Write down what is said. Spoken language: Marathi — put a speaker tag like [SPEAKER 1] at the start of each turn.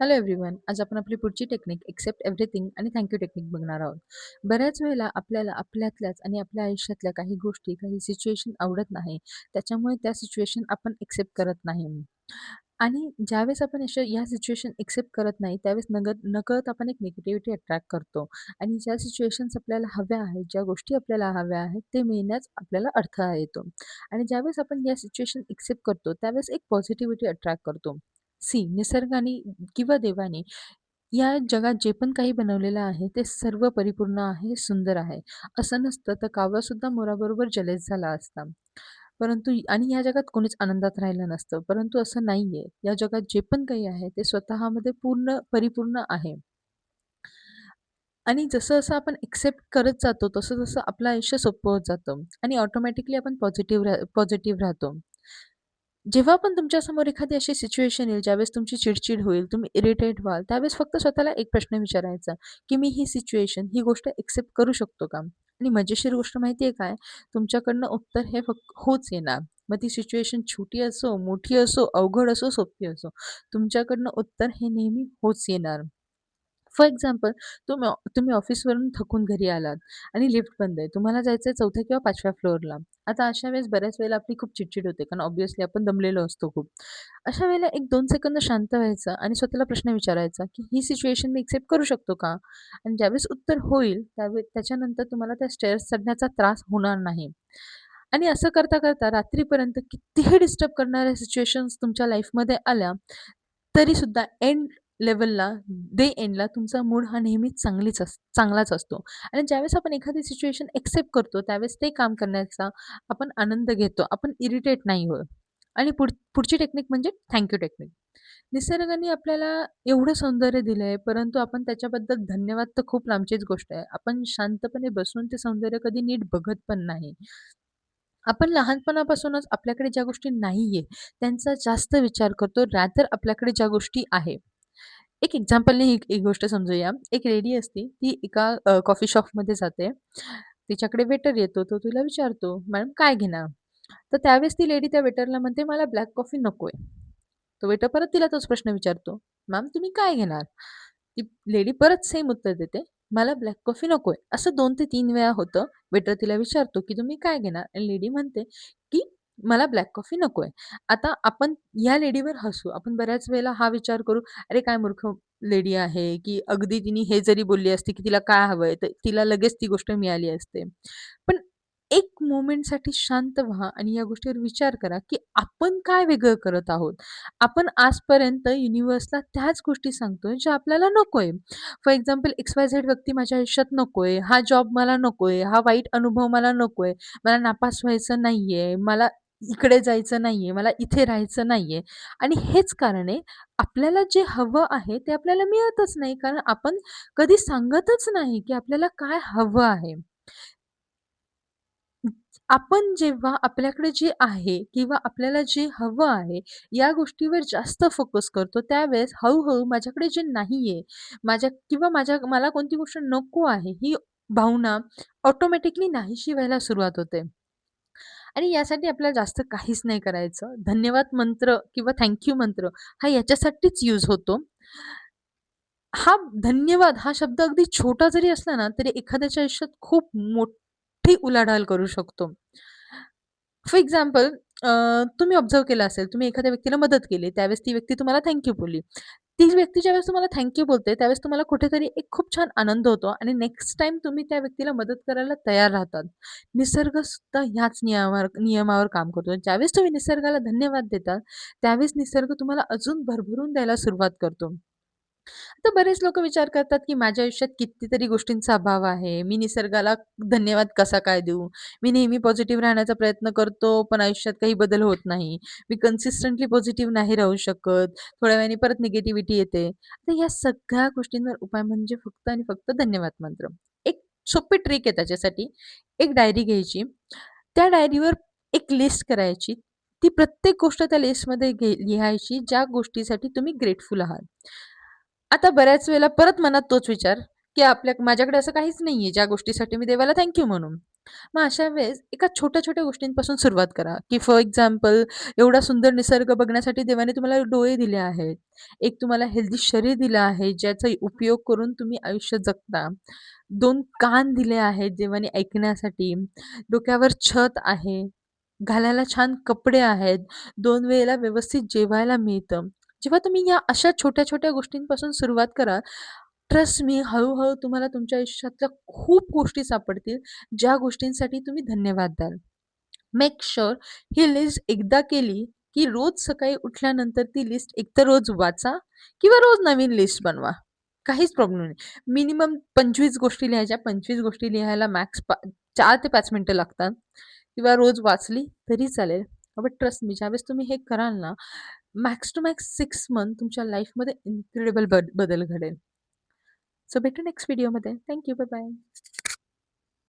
[SPEAKER 1] Hello everyone. आज आपण आपली पुढची टेक्निक एक्सेप्ट एव्हरीथिंग आणि थँक यू टेक्निक बघणार आहोत. बऱ्याच वेळेला आपल्याला आपल्यातल्याच आणि आपल्या आयुष्यातल्या काही गोष्टी, काही सिच्युएशन आवडत नाही. त्याच्यामुळे त्या सिच्युएशन आपण एक्सेप्ट करत नाही. आणि ज्यावेळेस आपण अशा या सिच्युएशन एक्सेप्ट करत नाही, त्यावेळेस नकळत आपण एक निगेटिव्हिटी अट्रॅक्ट करतो. आणि ज्या सिच्युएशन्स आपल्याला हव्या आहेत, ज्या गोष्टी आपल्याला हव्या आहेत, ते मिळण्यास आपल्याला अडथळा येतो. आणि ज्यावेळेस आपण या सिच्युएशन एक्सेप्ट करतो, त्यावेळेस एक पॉझिटिव्हिटी अट्रॅक्ट करतो. निसर्गाने किंवा देवाने या जगात जे पण काही बनवलेलं आहे ते सर्व परिपूर्ण आहे, सुंदर आहे. असं नसतं तर कावळासुद्धा मोराबरोबर जलेस झाला असता. परंतु आणि या जगात कोणीच आनंदात राहिलं नसतं. परंतु असं नाहीये. या जगात जे पण काही आहे ते स्वतःमध्ये पूर्ण परिपूर्ण आहे. आणि जसं-जसं आपण एक्सेप्ट करत जातो, तसं-तसं आपलं आयुष्य सोपं होत जातं आणि ऑटोमॅटिकली आपण पॉझिटिव्ह राहतो. जेव्हा पण तुमच्यासमोर एखादी अशी सिच्युएशन येईल, ज्यावेळेस तुमची चिड होईल, तुम्ही इरिटेट व्हाल, त्यावेळेस फक्त स्वतःला एक प्रश्न विचारायचा, की मी ही सिच्युएशन, ही गोष्ट एक्सेप्ट करू शकतो का? आणि मजेशीर गोष्ट माहिती आहे काय? तुमच्याकडनं उत्तर हे फक्त होच येणार. मग ती सिच्युएशन छोटी असो, मोठी असो, अवघड असो, सोपी असो. तुमच्याकडनं उत्तर हे नेहमी होच येणार. फॉर एक्झाम्पल तुम्ही ऑफिसवरून थकून घरी आलात आणि लिफ्ट बंद आहे. तुम्हाला जायचं आहे 4थ्या किंवा 5व्या फ्लोअरला. आता अशा वेळेस बऱ्याच वेळेला आपली खूप चिडचिड होते, कारण ऑब्व्हियसली आपण दमलेलो असतो खूप. अशा वेळेला एक 2 सेकंद शांत व्हायचं आणि स्वतःला प्रश्न विचारायचा, की ही सिच्युएशन मी एक्सेप्ट करू शकतो का? आणि ज्यावेळेस उत्तर होईल, त्याच्यानंतर तुम्हाला त्या स्टेअर्स चढण्याचा त्रास होणार नाही. आणि असं करता-करता रात्रीपर्यंत कितीही डिस्टर्ब करणाऱ्या सिच्युएशन्स तुमच्या लाईफमध्ये आल्या, तरीसुद्धा लेव्हलला, डे एंडला तुमचा मूड हा नेहमीच चांगलाच असतो. आणि ज्यावेळेस आपण एखादी सिच्युएशन एक्सेप्ट करतो, त्यावेळेस ते काम करण्याचा आपण आनंद घेतो. आपण इरिटेट नाही होत. आणि पुढची टेक्निक म्हणजे थँक टेक्निक. निसर्गाने आपल्याला एवढं सौंदर्य दिलंय, परंतु आपण त्याच्याबद्दल धन्यवाद तर खूप लांबचीच गोष्ट आहे. आपण शांतपणे बसून ते सौंदर्य कधी नीट बघत पण नाही. आपण लहानपणापासूनच आपल्याकडे ज्या गोष्टी नाहीये, त्यांचा जास्त विचार करतो रॅदर आपल्याकडे ज्या गोष्टी आहे. एक एक्झाम्पलने ही एक गोष्ट समजूया. एक लेडी असते, ती एका कॉफी शॉपमध्ये जाते. तिच्याकडे वेटर येतो. तो तिला विचारतो, "मॅडम काय घेणार?" तर त्यावेळेस ती लेडी त्या वेटरला म्हणते, "मला ब्लॅक कॉफी नकोय." तो वेटर परत तिला तोच प्रश्न विचारतो, "मॅम तुम्ही काय घेणार?" ती लेडी परत सेम उत्तर देते, "मला ब्लॅक कॉफी नकोय." असं 2 ते 3 वेळा होतं. वेटर तिला विचारतो, की "तुम्ही काय घेणार?" आणि लेडी म्हणते, की "मला ब्लॅक कॉफी नकोय." आता आपण या लेडीवर हसू. आपण बऱ्याच वेळेला हा विचार करू, "अरे काय मूर्ख लेडी आहे, की अगदी तिने हे जरी बोलली असती, की तिला काय हवंय, तर तिला लगेच ती गोष्ट मिळाली असते." पण एक मोमेंटसाठी शांत व्हा आणि या गोष्टीवर विचार करा, की आपण काय वेगळं करत आहोत. आपण आजपर्यंत युनिव्हर्सला त्याच गोष्टी सांगतोय, ज्या आपल्याला नकोय. फॉर एक्झाम्पल XYZ व्यक्ती माझ्या आयुष्यात नकोय, हा जॉब मला नकोय, हा वाईट अनुभव मला नकोय, मला नापास व्हायचं नाहीये, मला इकडे जायचं नाहीये, मला इथे राहायचं नाहीये. आणि हेच कारण आहे, आपल्याला जे हवं आहे ते आपल्याला मिळतच नाही. कारण आपण कधी सांगतच नाही, की आपल्याला काय हवं आहे. आपण जेव्हा आपल्याकडे जे आहे किंवा आपल्याला जे हवं आहे, या गोष्टीवर जास्त फोकस करतो, त्यावेळेस हळू-हळू माझ्याकडे जे नाहीये, मला कोणती गोष्ट नको आहे, ही भावना ऑटोमॅटिकली नाहीशी व्हायला सुरुवात होते. आणि यासाठी आपल्याला जास्त काहीच नाही करायचं. धन्यवाद मंत्र किंवा थँक यू मंत्र हा याच्यासाठीच यूज होतो. हा धन्यवाद हा शब्द अगदी छोटा जरी असला ना, तरी एखाद्याच्या आयुष्यात खूप मोठी उलाढाल करू शकतो. फॉर एक्झाम्पल तुम्ही ऑब्झर्व्ह केलं असेल, तुम्ही एखाद्या व्यक्तीला मदत केली, त्यावेळेस ती व्यक्ती तुम्हाला थँक बोलली. ती व्यक्ती ज्यावेळेस तुम्हाला थँक बोलते, त्यावेळेस तुम्हाला कुठेतरी एक खूप छान आनंद होतो आणि नेक्स्ट टाईम तुम्ही त्या व्यक्तीला मदत करायला तयार राहतात. निसर्गसुद्धा ह्याच नियमावर काम करतो. ज्यावेळेस तुम्ही निसर्गाला धन्यवाद देतात, त्यावेळेस निसर्ग तुम्हाला अजून भरभरून द्यायला सुरुवात करतो. तर बरेच लोकं विचार करतात, की माझ्या आयुष्यात कितीतरी गोष्टींचा अभाव आहे. मी निसर्गाला धन्यवाद कसा काय देऊ? मी नेहमी पॉझिटिव्ह राहण्याचा प्रयत्न करतो, पण आयुष्यात काही बदल होत नाही. मी कन्सिस्टंटली पॉझिटिव्ह नाही राहू शकत. थोड्या वेळाने परत निगेटिव्हिटी येते. तर या सगळ्या गोष्टींवर उपाय म्हणजे फक्त आणि फक्त धन्यवाद मंत्र. एक सोपी ट्रिक आहे त्याच्यासाठी. एक डायरी घ्यायची. त्या डायरीवर एक लिस्ट करायची. ती प्रत्येक गोष्ट त्या लिस्टमध्ये लिहायची, ज्या गोष्टीसाठी तुम्ही ग्रेटफुल आहात. आता बऱ्याच वेळेला परत मनात तोच विचार, की माझ्याकडे असं काहीच नाहीये, ज्या गोष्टीसाठी मी देवाला थँक म्हणू. मग अशा वेळेस एका छोट्या-छोट्या गोष्टींपासून सुरुवात करा, की फॉर एक्झाम्पल एवढा सुंदर निसर्ग बघण्यासाठी देवाने तुम्हाला डोळे दिले आहेत. एक तुम्हाला हेल्दी शरीर दिलं आहे, ज्याचा उपयोग करून तुम्ही आयुष्य जगता. 2 कान दिले आहेत देवाने ऐकण्यासाठी. डोक्यावर छत आहे. घालायला छान कपडे आहेत. 2 वेळेला व्यवस्थित जेवायला मिळतं. जेव्हा तुम्ही या अशा छोट्या-छोट्या गोष्टींपासून सुरुवात कराल, ट्रस्ट मी हळू तुम्हाला तुमच्या आयुष्यातल्या खूप गोष्टी सापडतील, ज्या गोष्टींसाठी तुम्ही धन्यवाद द्याल. मेक शुअर ही लिस्ट एकदा केली, की रोज सकाळी उठल्यानंतर ती लिस्ट एकतर रोज वाचा किंवा रोज नवीन लिस्ट बनवा. काहीच प्रॉब्लेम नाही. मिनिमम 25 गोष्टी लिहायच्या. 25 गोष्टी लिहायला मॅक्स 4 ते 5 मिनिटं लागतात किंवा रोज वाचली तरी चालेल. बट ट्रस्ट मी ज्यावेळेस तुम्ही हे कराल ना, मॅक्स टू मॅक्स 6 मंथ तुमच्या लाईफमध्ये इन्क्रेडिबल बदल घडेल. सो भेटू नेक्स्ट व्हिडिओमध्ये. Thank you. Bye bye.